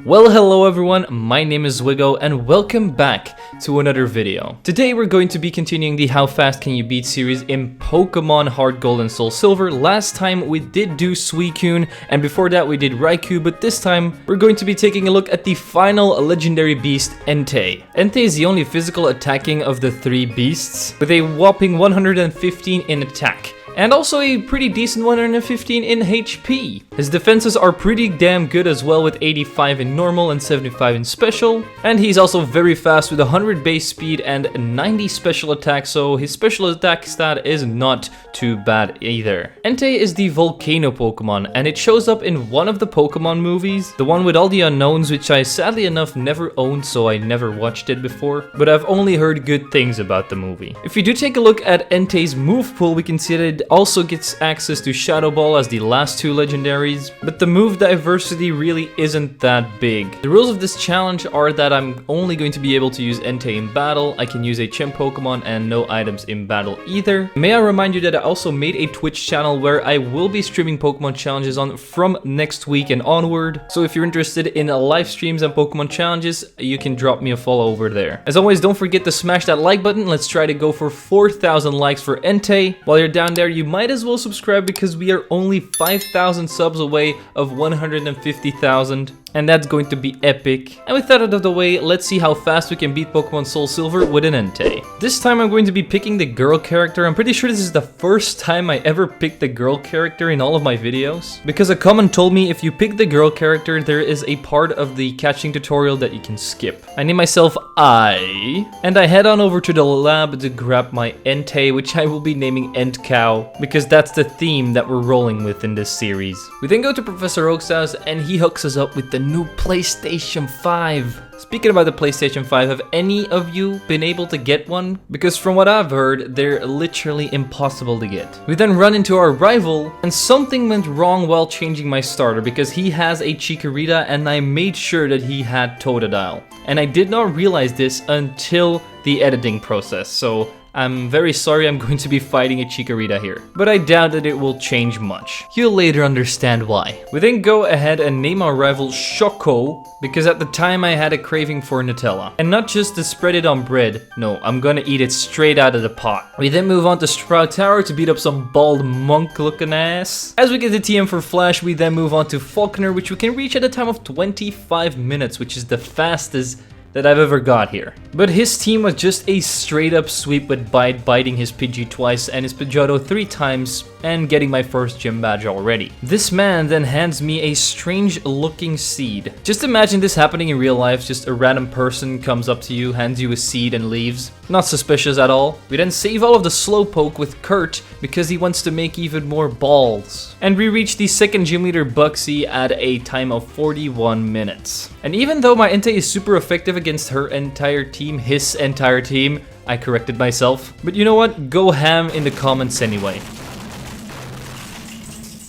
Well, hello everyone, my name is zwiggojr and welcome back to another video. Today we're going to be continuing the How Fast Can You Beat series in Pokemon Heartgold and Soulsilver. Last time we did do Suicune and before that we did Raikou, but this time we're going to be taking a look at the final legendary beast, Entei. Entei is the only physical attacking of the three beasts with a whopping 115 in attack. And also a pretty decent 115 in HP. His defenses are pretty damn good as well, with 85 in normal and 75 in special. And he's also very fast with 100 base speed and 90 special attack, so his special attack stat is not too bad either. Entei is the volcano Pokemon, and it shows up in one of the Pokemon movies, the one with all the unknowns, which I sadly enough never owned, so I never watched it before, but I've only heard good things about the movie. If you do take a look at Entei's move pool, we can see that it also gets access to Shadow Ball as the last two legendaries, but the move diversity really isn't that big. The rules of this challenge are that I'm only going to be able to use Entei in battle, I can use a Chimp Pokemon, and no items in battle either. May I remind you that I also made a Twitch channel where I will be streaming Pokemon challenges on from next week and onward, so if you're interested in live streams and Pokemon challenges, you can drop me a follow over there. As always, don't forget to smash that like button. Let's try to go for 4,000 likes for Entei. While you're down there, you might as well subscribe because we are only 5,000 subs away of 150,000. And that's going to be epic. And with that out of the way, let's see how fast we can beat Pokemon Soulsilver with an Entei. This time I'm going to be picking the girl character. I'm pretty sure this is the first time I ever picked the girl character in all of my videos, because a comment told me if you pick the girl character, there is a part of the catching tutorial that you can skip. I name myself I, and I head on over to the lab to grab my Entei, which I will be naming Entcow, because that's the theme that we're rolling with in this series. We then go to Professor Oak's house and he hooks us up with the new PlayStation 5. Speaking about the PlayStation 5, have any of you been able to get one? Because from what I've heard, they're literally impossible to get. We then run into our rival, and something went wrong while changing my starter, because he has a Chikorita and I made sure that he had Totodile. And I did not realize this until the editing process, so I'm very sorry I'm going to be fighting a Chikorita here, but I doubt that it will change much. You'll later understand why. We then go ahead and name our rival Choco, because at the time I had a craving for Nutella. And not just to spread it on bread, no, I'm gonna eat it straight out of the pot. We then move on to Sprout Tower to beat up some bald monk looking ass. As we get the TM for Flash, we then move on to Falconer, which we can reach at a time of 25 minutes, which is the fastest that I've ever got here. But his team was just a straight up sweep with biting his Pidgey twice and his Pidgeotto 3 times and getting my first gym badge already. This man then hands me a strange looking seed. Just imagine this happening in real life, just a random person comes up to you, hands you a seed and leaves. Not suspicious at all. We then save all of the Slowpoke with Kurt because he wants to make even more balls. And we reach the second gym leader Buxy at a time of 41 minutes. And even though my Entei is super effective against her entire team, his entire team, I corrected myself. But you know what? Go ham in the comments anyway.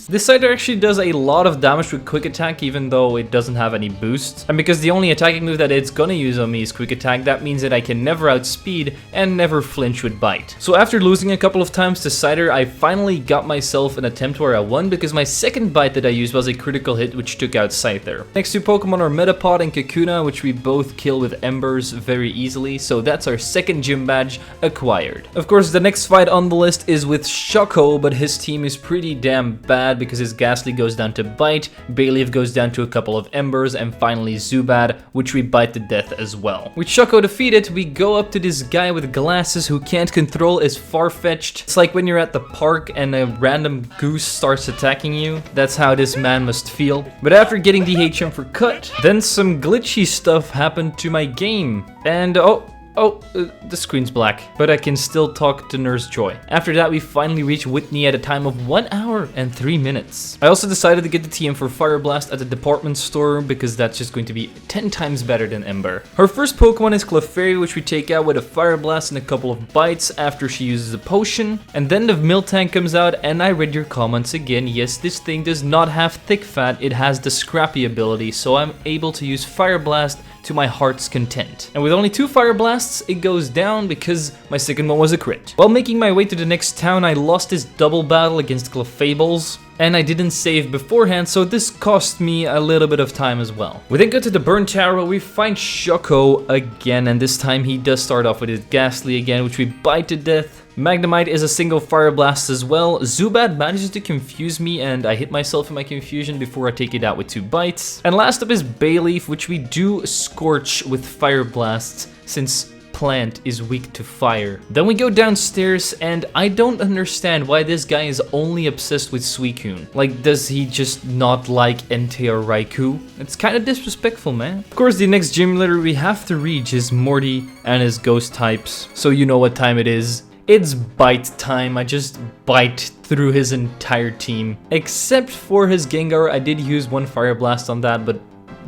This side actually does a lot of damage with Quick Attack, even though it doesn't have any boost. And because the only attacking move that it's gonna use on me is Quick Attack, that means that I can never outspeed and never flinch with Bite. So after losing a couple of times to Cider, I finally got myself an attempt where I won, because my second bite that I used was a critical hit which took out Scyther. Next two Pokemon are Metapod and Kakuna, which we both kill with Embers very easily, so that's our second gym badge acquired. Of course, the next fight on the list is with Choco, but his team is pretty damn bad, because his Ghastly goes down to Bite, Bayleaf goes down to a couple of Embers, and finally Zubat, which we bite to death as well. With Choco defeated, we go up to this guy with glasses who can't control his Farfetch'd. It's like when you're at the park and a random goose starts attacking you. That's how this man must feel. But after getting the HM for Cut, then some glitchy stuff happened to my game. And the screen's black, but I can still talk to Nurse Joy. After that, we finally reach Whitney at a time of 1 hour and 3 minutes. I also decided to get the TM for Fire Blast at the department store, because that's just going to be 10 times better than Ember. Her first Pokemon is Clefairy, which we take out with a Fire Blast and a couple of bites after she uses a potion. And then the Miltank comes out, and I read your comments again. Yes, this thing does not have thick fat, it has the Scrappy ability, so I'm able to use Fire Blast to my heart's content. And with only 2 Fire Blasts, blasts, it goes down because my second one was a crit. While making my way to the next town, I lost this double battle against Clefables, and I didn't save beforehand, so this cost me a little bit of time as well. We then go to the burn tower where we find Shoko again, and this time he does start off with his Ghastly again, which we bite to death. Magnemite is a single fire blast as well. Zubat manages to confuse me and I hit myself in my confusion before I take it out with 2 bites. And last up is Bayleaf, which we do scorch with fire blasts since plant is weak to fire. Then we go downstairs and I don't understand why this guy is only obsessed with Suicune. Like, does he just not like Entei or Raikou? It's kind of disrespectful, man. Of course, the next gym leader we have to reach is Morty and his ghost types. So you know what time it is. It's bite time. I just bite through his entire team. Except for his Gengar, I did use 1 Fire Blast on that, but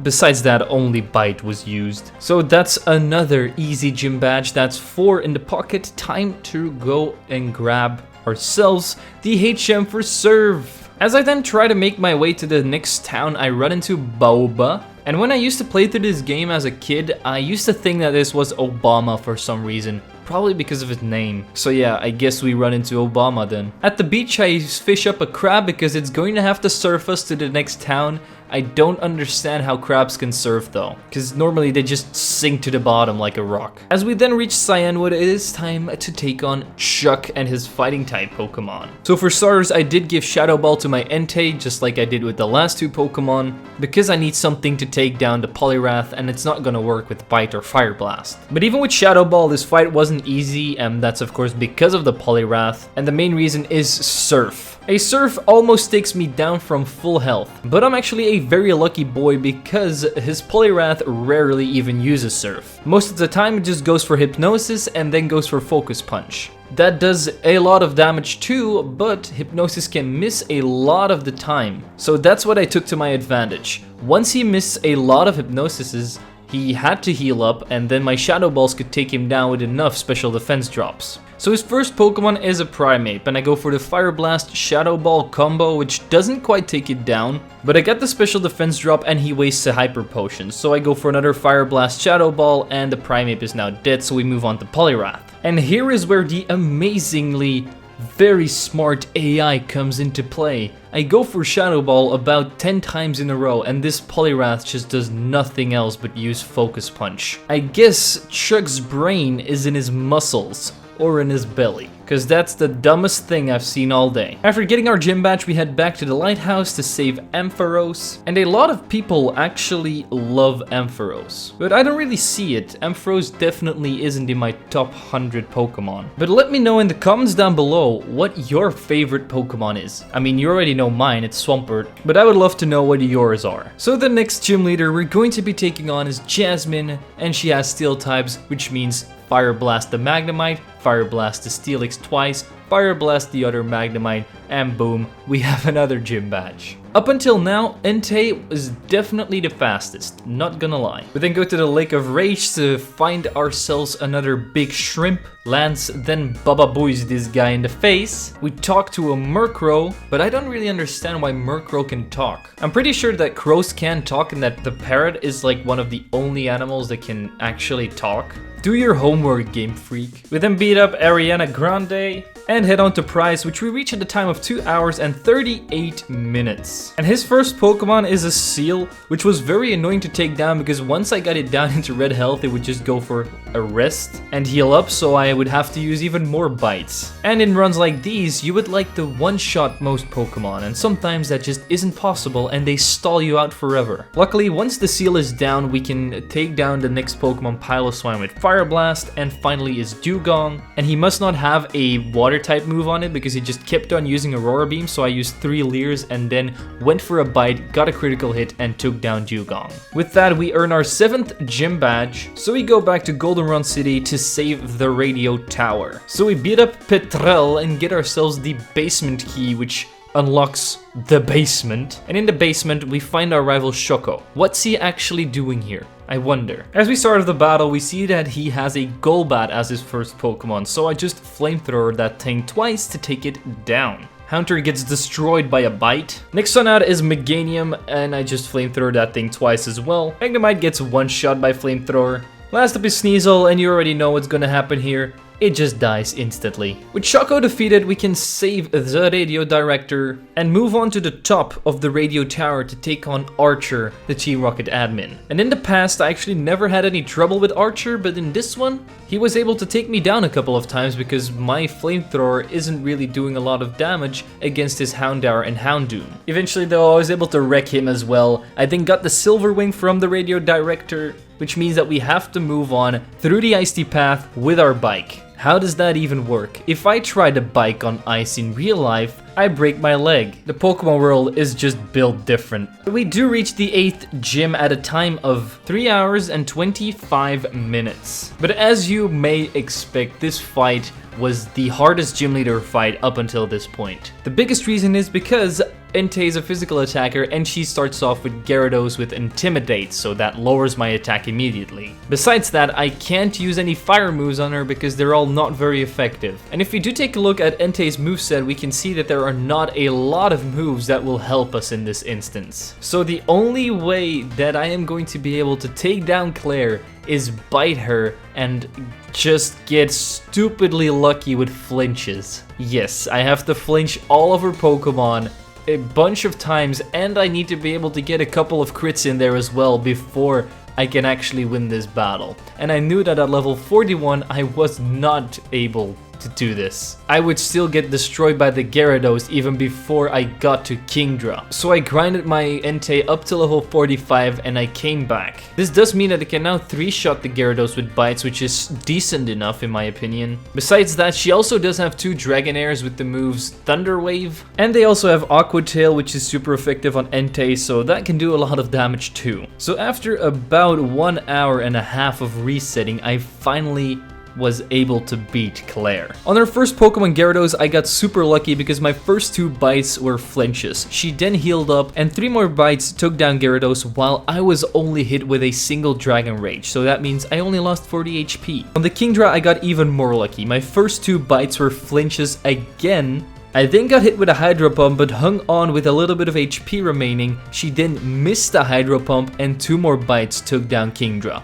besides that, only bite was used. So that's another easy gym badge. That's 4 in the pocket. Time to go and grab ourselves the HM for serve. As I then try to make my way to the next town, I run into Baoba. And when I used to play through this game as a kid, I used to think that this was Obama for some reason. Probably because of his name. So yeah, I guess we run into Obama then. At the beach, I fish up a crab because it's going to have to surf us to the next town. I don't understand how crabs can surf though, because normally they just sink to the bottom like a rock. As we then reach Cyanwood, it is time to take on Chuck and his fighting type Pokemon. So for starters, I did give Shadow Ball to my Entei, just like I did with the last 2 Pokemon, because I need something to take down the Poliwrath, and it's not gonna work with Bite or Fire Blast. But even with Shadow Ball, this fight wasn't easy, and that's of course because of the Poliwrath, and the main reason is Surf. A Surf almost takes me down from full health, but I'm actually a very lucky boy because his Poliwrath rarely even uses Surf. Most of the time it just goes for Hypnosis and then goes for Focus Punch. That does a lot of damage too, but Hypnosis can miss a lot of the time. So that's what I took to my advantage. Once he missed a lot of Hypnosises, he had to heal up, and then my Shadow Balls could take him down with enough special defense drops. So his first Pokemon is a Primeape, and I go for the Fire Blast Shadow Ball combo, which doesn't quite take it down, but I get the special defense drop and he wastes a Hyper Potion, so I go for another Fire Blast Shadow Ball, and the Primeape is now dead, so we move on to Poliwrath. And here is where the amazingly very smart AI comes into play. I go for Shadow Ball about 10 times in a row, and this Poliwrath just does nothing else but use Focus Punch. I guess Chuck's brain is in his muscles, or in his belly, because that's the dumbest thing I've seen all day. After getting our gym badge, we head back to the lighthouse to save Ampharos, and a lot of people actually love Ampharos, but I don't really see it. Ampharos definitely isn't in my top 100 Pokemon. But let me know in the comments down below what your favorite Pokemon is. I mean, you already know mine, it's Swampert, but I would love to know what yours are. So the next gym leader we're going to be taking on is Jasmine, and she has Steel types, which means Fire Blast the Magnemite, Fire Blast the Steelix twice, Fire Blast the other Magnemite, and boom, we have another gym badge. Up until now, Entei is definitely the fastest, not gonna lie. We then go to the Lake of Rage to find ourselves another big shrimp. Lance then Baba Booies this guy in the face. We talk to a Murkrow, but I don't really understand why Murkrow can talk. I'm pretty sure that crows can talk and that the parrot is like one of the only animals that can actually talk. Do your homework, Game Freak. We then beat up Ariana Grande and head on to Prize, which we reach at the time of 2 hours and 38 minutes. And his first Pokemon is a Seal, which was very annoying to take down because once I got it down into red health, it would just go for a rest and heal up, so I would have to use even more bites. And in runs like these, you would like to one-shot most Pokemon, and sometimes that just isn't possible and they stall you out forever. Luckily, once the Seal is down, we can take down the next Pokemon Piloswine with Fire Blast, and finally is Dugong, and he must not have a water type move on it because he just kept on using Aurora Beam, so I used 3 Leers and then went for a bite, got a critical hit, and took down Dugong. With that, we earn our 7th gym badge, so we go back to Goldenrod City to save the radio tower. So we beat up Petrel and get ourselves the basement key, which unlocks the basement. And in the basement, we find our rival Shoko. What's he actually doing here? I wonder. As we start the battle, we see that he has a Golbat as his first Pokemon, so I just flamethrower that thing twice to take it down. Haunter gets destroyed by a bite. Next one out is Meganium, and I just flamethrower that thing twice as well. Magnemite gets one shot by flamethrower. Last up is Sneasel, and you already know what's gonna happen here. It just dies instantly. With Shoko defeated, we can save the radio director and move on to the top of the radio tower to take on Archer, the Team Rocket admin. And in the past, I actually never had any trouble with Archer, but in this one, he was able to take me down a couple of times because my flamethrower isn't really doing a lot of damage against his Houndour and Houndoom. Eventually though, I was able to wreck him as well. I then got the Silver Wing from the radio director, which means that we have to move on through the icy path with our bike. How does that even work? If I try to bike on ice in real life, I break my leg. The Pokemon world is just built different. We do reach the 8th gym at a time of 3 hours and 25 minutes. But as you may expect, this fight was the hardest gym leader fight up until this point. The biggest reason is because Entei is a physical attacker and she starts off with Gyarados with Intimidate, so that lowers my attack immediately. Besides that, I can't use any fire moves on her because they're all not very effective. And if we do take a look at Entei's moveset, we can see that there are not a lot of moves that will help us in this instance. So the only way that I am going to be able to take down Claire is bite her and just get stupidly lucky with flinches. Yes, I have to flinch all of her Pokemon a bunch of times, and I need to be able to get a couple of crits in there as well before I can actually win this battle. And I knew that at level 41 I was not able to do this. I would still get destroyed by the Gyarados even before I got to Kingdra. So I grinded my Entei up to level 45 and I came back. This does mean that I can now 3-shot the Gyarados with bites, which is decent enough in my opinion. Besides that, she also does have 2 Dragonairs with the moves Thunder Wave, and they also have Aqua Tail, which is super effective on Entei, so that can do a lot of damage too. So after about 1 hour and a half of resetting, I finally was able to beat Claire. On her first Pokemon Gyarados, I got super lucky because my first 2 bites were flinches. She then healed up and 3 more bites took down Gyarados while I was only hit with a single Dragon Rage, so that means I only lost 40 HP. On the Kingdra, I got even more lucky. My first 2 bites were flinches again. I then got hit with a Hydro Pump but hung on with a little bit of HP remaining. She then missed the Hydro Pump and 2 more bites took down Kingdra.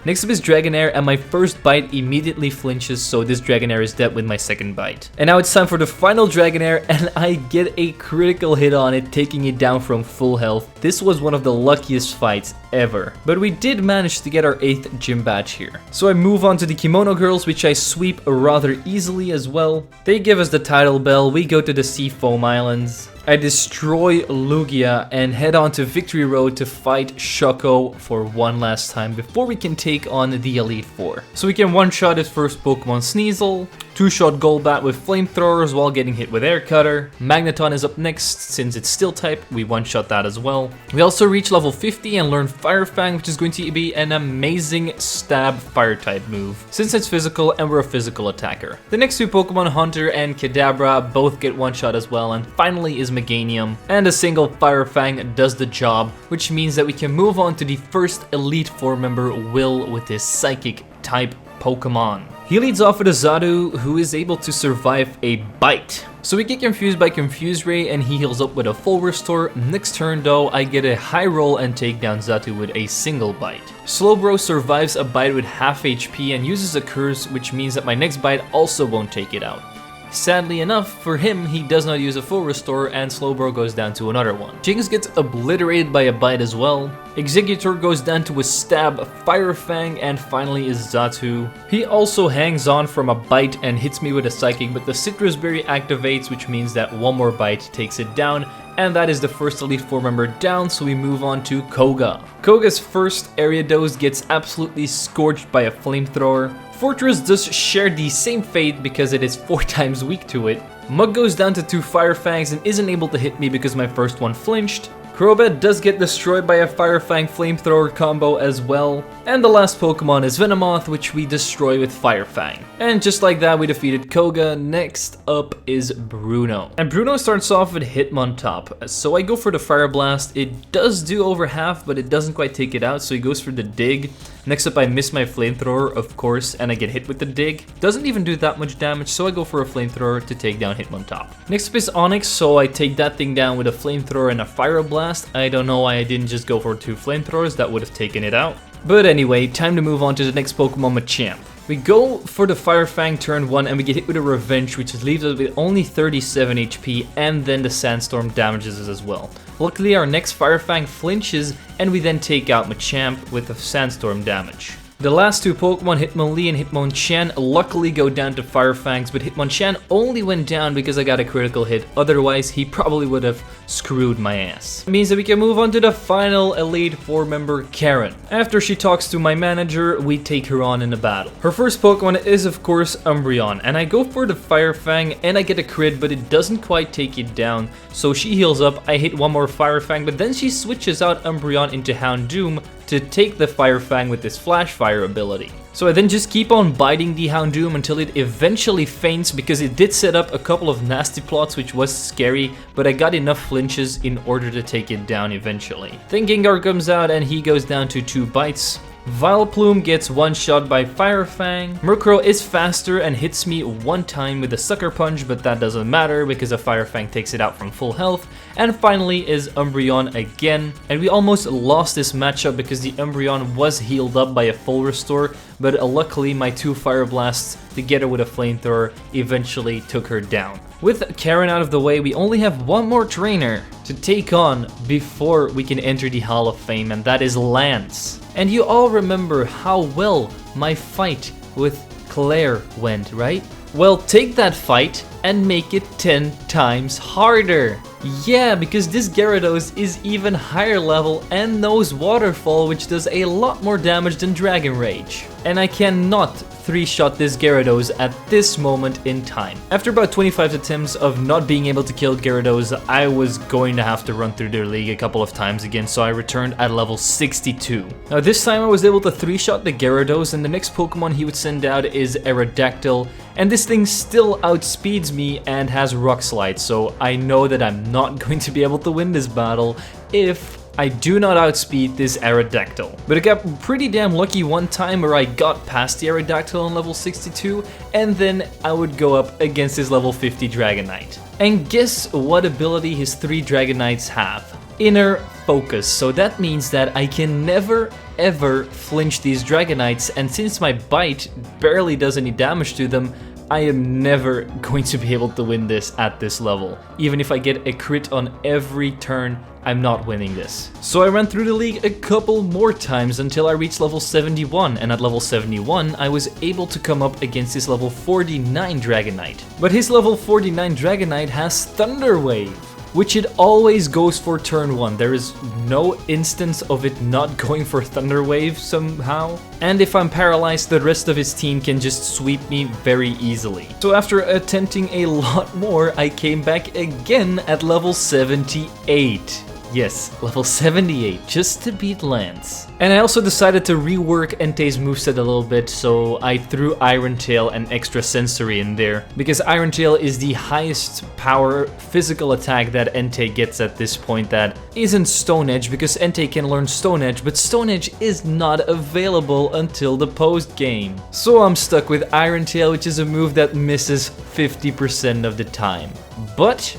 Next up is Dragonair, and my first bite immediately flinches, so this Dragonair is dead with my second bite. And now it's time for the final Dragonair, and I get a critical hit on it, taking it down from full health. This was one of the luckiest fights ever. But we did manage to get our 8th gym badge here. So I move on to the Kimono Girls, which I sweep rather easily as well. They give us the title bell, we go to the Sea Foam Islands. I destroy Lugia and head on to Victory Road to fight Shoko for one last time before we can take on the Elite Four. So we can one-shot his first Pokemon Sneasel, 2-shot Golbat with Flamethrowers while getting hit with Air Cutter. Magneton is up next, since it's Steel type, we one-shot that as well. We also reach level 50 and learn Fire Fang, which is going to be an amazing stab Fire type move, since it's physical and we're a physical attacker. The next 2 Pokemon, Hunter and Kadabra, both get one-shot as well, and finally is Meganium, and a single Fire Fang does the job, which means that we can move on to the first Elite Four member, Will, with his Psychic type Pokemon. He leads off with a Zadu, who is able to survive a bite. So we get confused by Confuse Ray and he heals up with a full restore. Next turn though, I get a high roll and take down Zatu with a single bite. Slowbro survives a bite with half HP and uses a curse, which means that my next bite also won't take it out. Sadly enough, for him, he does not use a full restore and Slowbro goes down to another one. Jinx gets obliterated by a bite as well. Executor goes down to a stab, Fire Fang, and finally is Zatu. He also hangs on from a bite and hits me with a Psychic, but the Citrus Berry activates, which means that one more bite takes it down, and that is the first Elite Four member down, so we move on to Koga. Koga's first Ariados gets absolutely scorched by a Flamethrower. Fortress does share the same fate because it is 4 times weak to it. Mug goes down to 2 Fire Fangs and isn't able to hit me because my first one flinched. Crobat does get destroyed by a Fire Fang Flamethrower combo as well. And the last Pokemon is Venomoth, which we destroy with Fire Fang. And just like that, we defeated Koga. Next up is Bruno. And Bruno starts off with Hitmontop. So I go for the Fire Blast. It does do over half, but it doesn't quite take it out, so he goes for the Dig. Next up, I miss my Flamethrower, of course, and I get hit with the Dig. Doesn't even do that much damage, so I go for a Flamethrower to take down Hitmontop. Next up is Onix, so I take that thing down with a Flamethrower and a Fire Blast. Blast. I don't know why I didn't just go for 2 flamethrowers, that would have taken it out. But anyway, time to move on to the next Pokemon, Machamp. We go for the Fire Fang turn 1 and we get hit with a Revenge, which leaves us with only 37 HP, and then the Sandstorm damages us as well. Luckily our next Fire Fang flinches and we then take out Machamp with the Sandstorm damage. The last 2 Pokemon, Hitmonlee and Hitmonchan, luckily go down to Fire Fangs, but Hitmonchan only went down because I got a critical hit, otherwise he probably would have screwed my ass. It means that we can move on to the final Elite 4 member, Karen. After she talks to my manager, we take her on in a battle. Her first Pokemon is of course Umbreon, and I go for the Fire Fang and I get a crit, but it doesn't quite take it down, so she heals up, I hit one more Fire Fang, but then she switches out Umbreon into Houndoom to take the Fire Fang with this Flash Fire ability. So I then just keep on biting the Houndoom until it eventually faints, because it did set up a couple of nasty plots which was scary, but I got enough flinches in order to take it down eventually. Then Gengar comes out and he goes down to 2 bites. Vileplume gets one shot by Fire Fang. Murkrow is faster and hits me 1 time with a Sucker Punch, but that doesn't matter because a Fire Fang takes it out from full health. And finally is Umbreon again, and we almost lost this matchup because the Umbreon was healed up by a full restore, but luckily my 2 Fire Blasts together with a Flamethrower eventually took her down. With Karen out of the way, we only have one more trainer to take on before we can enter the Hall of Fame, and that is Lance. And you all remember how well my fight with Claire went, right? Well, take that fight and make it 10 times harder. Yeah, because this Gyarados is even higher level and knows Waterfall, which does a lot more damage than Dragon Rage. And I cannot 3-shot this Gyarados at this moment in time. After about 25 attempts of not being able to kill Gyarados, I was going to have to run through their league a couple of times again, so I returned at level 62. Now this time I was able to 3-shot the Gyarados, and the next Pokemon he would send out is Aerodactyl, and this thing still outspeeds me and has Rock Slide, so I know that I'm not going to be able to win this battle if I do not outspeed this Aerodactyl. But I got pretty damn lucky one time where I got past the Aerodactyl on level 62, and then I would go up against his level 50 Dragonite. And guess what ability his 3 Dragonites have? Inner Focus. So that means that I can never ever flinch these Dragonites, and since my bite barely does any damage to them, I am never going to be able to win this at this level. Even if I get a crit on every turn, I'm not winning this. So I ran through the league a couple more times until I reached level 71, and at level 71 I was able to come up against his level 49 Dragonite. But his level 49 Dragonite has Thunder Wave, which it always goes for turn 1. There is no instance of it not going for Thunder Wave somehow. And if I'm paralyzed, the rest of his team can just sweep me very easily. So after attempting a lot more, I came back again at level 78. Yes, level 78, just to beat Lance. And I also decided to rework Entei's moveset a little bit, so I threw Iron Tail and Extra Sensory in there, because Iron Tail is the highest power physical attack that Entei gets at this point that isn't Stone Edge, because Entei can learn Stone Edge, but Stone Edge is not available until the post game. So I'm stuck with Iron Tail, which is a move that misses 50% of the time. But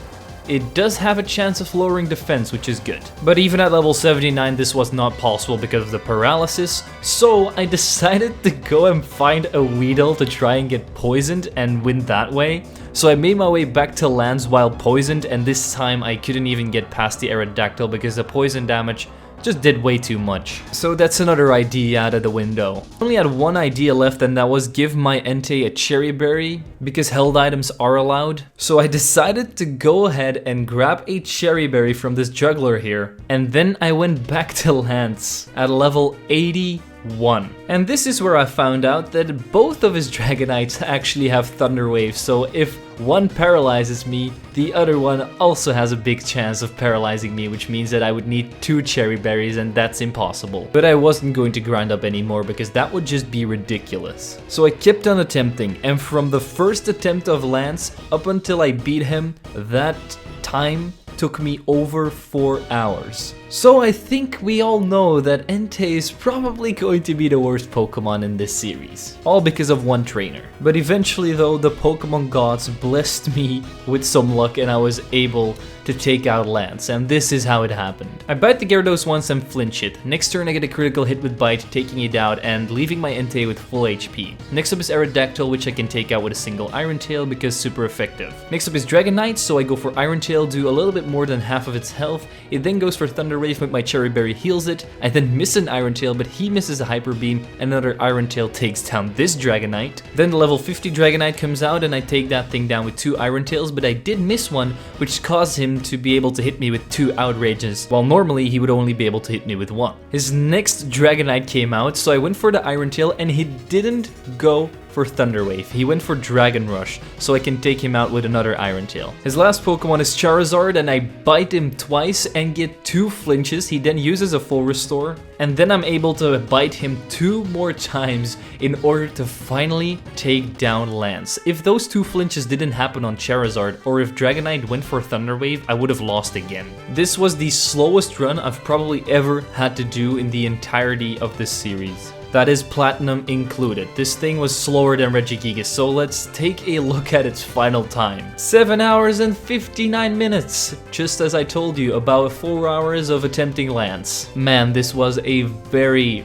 it does have a chance of lowering defense, which is good. But even at level 79, this was not possible because of the paralysis, so I decided to go and find a Weedle to try and get poisoned and win that way. So I made my way back to Lance while poisoned, and this time I couldn't even get past the Aerodactyl because the poison damage just did way too much. So that's another idea out of the window. I only had one idea left, and that was give my Entei a Cherry Berry, because held items are allowed. So I decided to go ahead and grab a Cherry Berry from this juggler here, and then I went back to Lance at level 81. And this is where I found out that both of his Dragonites actually have Thunder Wave, so if one paralyzes me, the other one also has a big chance of paralyzing me, which means that I would need 2 Cherry Berries, and that's impossible. But I wasn't going to grind up anymore because that would just be ridiculous. So I kept on attempting, and from the first attempt of Lance up until I beat him, that time took me over 4 hours. So I think we all know that Entei is probably going to be the worst Pokemon in this series. All because of one trainer. But eventually though, the Pokemon gods blessed me with some luck and I was able to take out Lance, and this is how it happened. I bite the Gyarados once and flinch it. Next turn I get a critical hit with Bite, taking it out and leaving my Entei with full HP. Next up is Aerodactyl, which I can take out with a single Iron Tail because super effective. Next up is Dragonite, so I go for Iron Tail, do a little bit more than half of its health. It then goes for Thunder Wave, but my Cherry Berry heals it. I then miss an Iron Tail, but he misses a Hyper Beam. Another Iron Tail takes down this Dragonite. Then the level 50 Dragonite comes out and I take that thing down with 2 Iron Tails, but I did miss one, which caused him to be able to hit me with 2 Outrages, while normally he would only be able to hit me with 1. His next Dragonite came out, so I went for the Iron Tail and he didn't go for Thunder Wave. He went for Dragon Rush, so I can take him out with another Iron Tail. His last Pokemon is Charizard and I bite him twice and get 2 flinches. He then uses a full restore and then I'm able to bite him 2 more times in order to finally take down Lance. If those 2 flinches didn't happen on Charizard or if Dragonite went for Thunder Wave, I would have lost again. This was the slowest run I've probably ever had to do in the entirety of this series. That is Platinum included. This thing was slower than Regigigas, so let's take a look at its final time. 7 hours and 59 minutes, just as I told you, about 4 hours of attempting Lance. Man, this was a very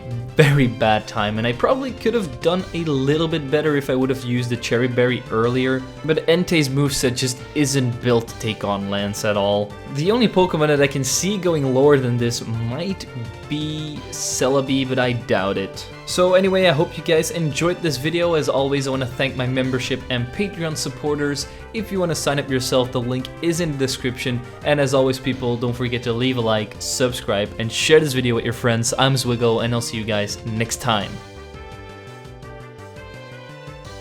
bad time, and I probably could have done a little bit better if I would have used the Cherry Berry earlier, but Entei's moveset just isn't built to take on Lance at all. The only Pokemon that I can see going lower than this might be Celebi, but I doubt it. So anyway, I hope you guys enjoyed this video. As always, I want to thank my membership and Patreon supporters. If you want to sign up yourself, the link is in the description. And as always, people, don't forget to leave a like, subscribe, and share this video with your friends. I'm zwiggojr, and I'll see you guys next time.